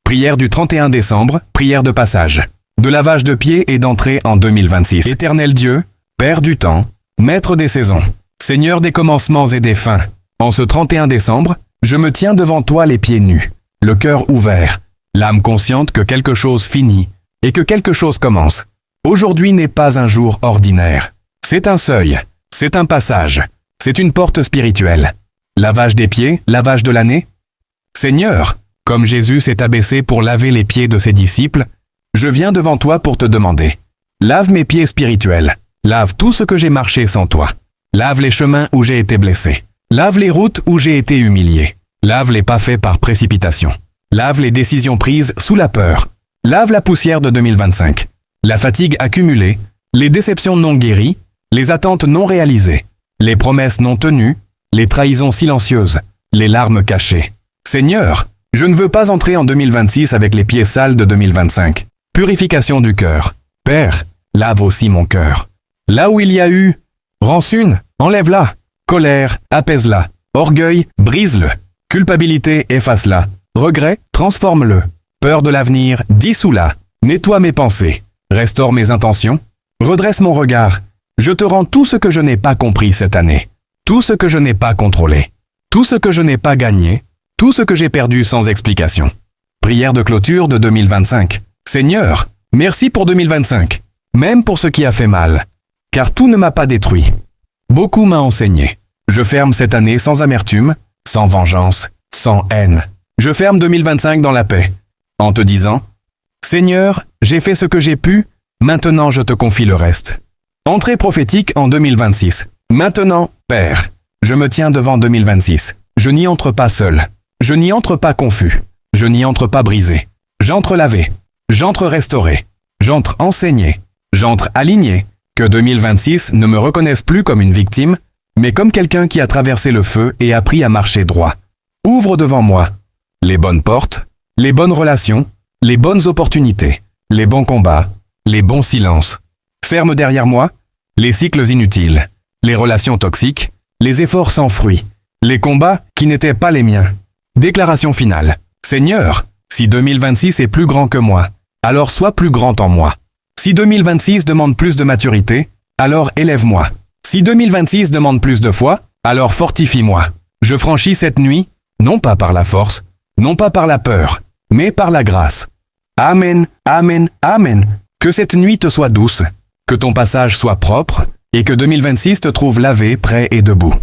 Prière du 31 décembre, prière de passage. De lavage de pieds et d'entrée en 2026. Éternel Dieu, Père du temps, Maître des saisons, Seigneur des commencements et des fins, en ce 31 décembre, je me tiens devant toi les pieds nus, le cœur ouvert, l'âme consciente que quelque chose finit et que quelque chose commence. Aujourd'hui n'est pas un jour ordinaire. C'est un seuil, c'est un passage, c'est une porte spirituelle. Lavage des pieds, lavage de l'année. Seigneur, comme Jésus s'est abaissé pour laver les pieds de ses disciples, je viens devant toi pour te demander. Lave mes pieds spirituels, lave tout ce que j'ai marché sans toi. Lave les chemins où j'ai été blessé. Lave les routes où j'ai été humilié. Lave les pas faits par précipitation. Lave les décisions prises sous la peur. Lave la poussière de 2025. La fatigue accumulée, les déceptions non guéries, les attentes non réalisées, les promesses non tenues, les trahisons silencieuses, les larmes cachées. Seigneur, je ne veux pas entrer en 2026 avec les pieds sales de 2025. Purification du cœur. Père, lave aussi mon cœur. Là où il y a eu rancune, enlève-la. Colère, apaise-la. Orgueil, brise-le. Culpabilité, efface-la. Regret, transforme-le. Peur de l'avenir, dissous-la. Nettoie mes pensées. Restaure mes intentions. Redresse mon regard. Je te rends tout ce que je n'ai pas compris cette année. Tout ce que je n'ai pas contrôlé. Tout ce que je n'ai pas gagné. Tout ce que j'ai perdu sans explication. Prière de clôture de 2025. Seigneur, merci pour 2025. Même pour ce qui a fait mal. Car tout ne m'a pas détruit. Beaucoup m'a enseigné. Je ferme cette année sans amertume, sans vengeance, sans haine. Je ferme 2025 dans la paix, en te disant « Seigneur, j'ai fait ce que j'ai pu, maintenant je te confie le reste. » Entrée prophétique en 2026. Maintenant, Père, je me tiens devant 2026. Je n'y entre pas seul. Je n'y entre pas confus. Je n'y entre pas brisé. J'entre lavé. J'entre restauré. J'entre enseigné. J'entre aligné. Que 2026 ne me reconnaisse plus comme une victime, mais comme quelqu'un qui a traversé le feu et appris à marcher droit. Ouvre devant moi les bonnes portes, les bonnes relations, les bonnes opportunités, les bons combats, les bons silences. Ferme derrière moi les cycles inutiles, les relations toxiques, les efforts sans fruit, les combats qui n'étaient pas les miens. Déclaration finale. Seigneur, si 2026 est plus grand que moi, alors sois plus grand en moi. Si 2026 demande plus de maturité, alors élève-moi. Si 2026 demande plus de foi, alors fortifie-moi. Je franchis cette nuit, non pas par la force, non pas par la peur, mais par la grâce. Amen, amen, amen. Que cette nuit te soit douce, que ton passage soit propre, et que 2026 te trouve lavé, prêt et debout.